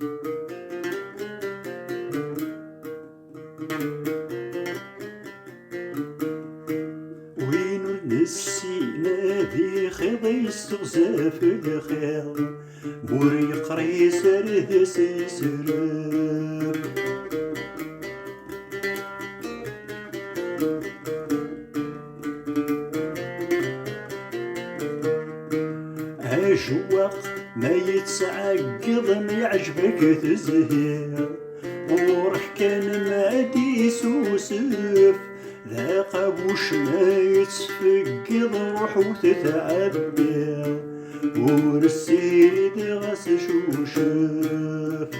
وين نسينا ذي خيض يستغزى في الخير موري قري سرد سيسرب أجواق ما يتسعقض ما يعجبك تزهير وروح كان مادي سوسف ذاق بوش ما يتفقض روح وتتعبي ورسيد غاس شوشف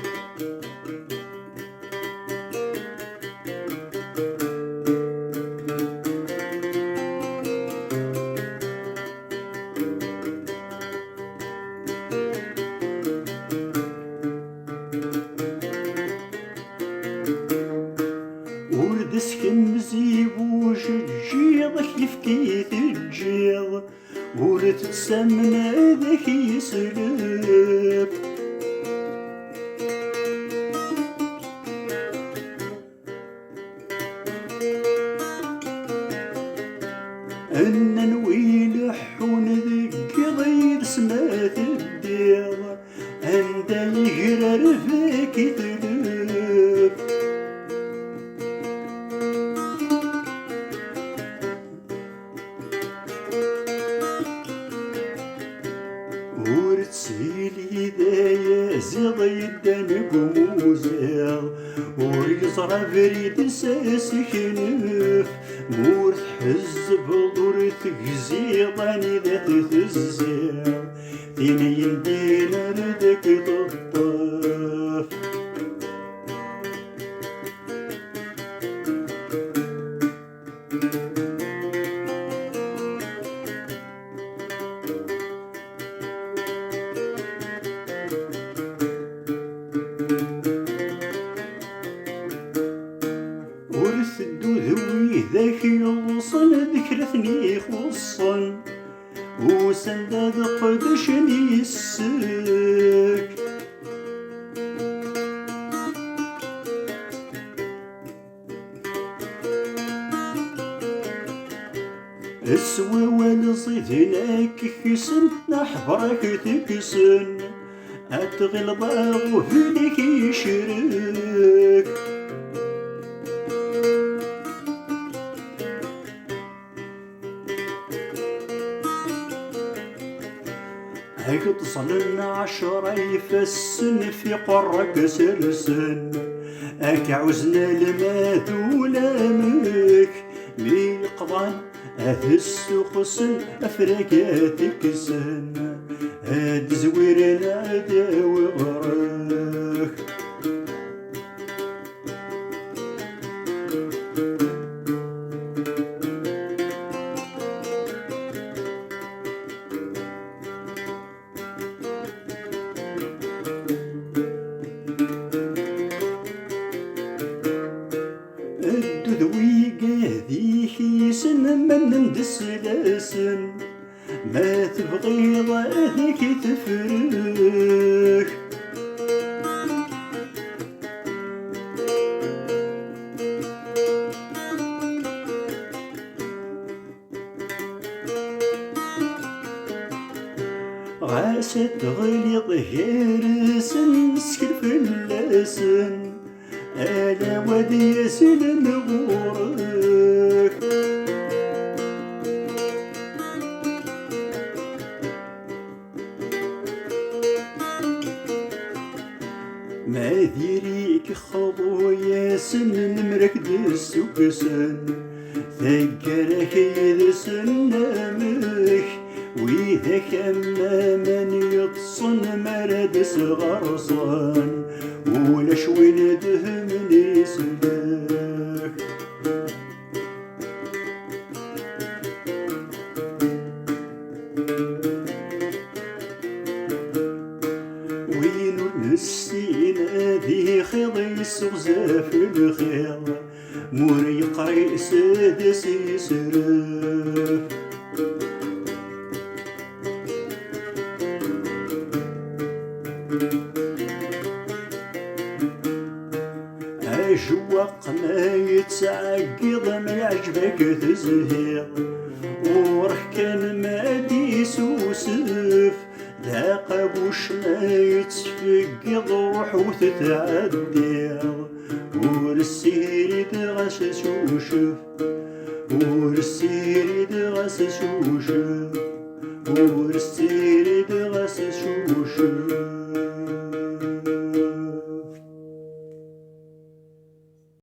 وردسكن مزيب وجيض يفكي تجيض ورتتسمن ذاك يسلب أن نويل حون ذك ضير سمات الدير أندا يقرر فيك تلب ورتسيلي ذايا زيض يدان قموزير وريزرى فريد ساسكنف مور تحزب ضر تكزيضاني ذات تزير دينا يندينا ردك تطاف ورثدو ذوي ذاك يوصل ذكرتني خصن وسنداد قدشني السك السوا والصيدناك كسن نحبرك تكسن أتغل ضاغو فيك يشرك هيك تصلن عشرة يفسن في قرك سلسن هيك عوزنا الماذولة ملك ميقضان أهس خصن أفراكاتك سن هاد زوير العدا وغراك الدذوي قاذي حيسن من ندس لاسن ما تبغي ضاذك تفرك غاست غلي ظهير سن سكر في اللاسن ألا ودي سلم غورك ما ذيريك خضو يا سن نمرك دسوك سن ذكرك يدسن نامك ويذاك أما من يتصن مرد صغرصان ولا شوي ندهمني سلاك وين نسينا ذي خيض يسغزى في الخير موري قري سادس يسرف جواق ما يتعقض ما يعجبك تزهير ورح كان ما ديسوسف ذاق بوش ما يتفقض روح وتتعدير ورسيري دغس شوشف ورسيري دغس شوشف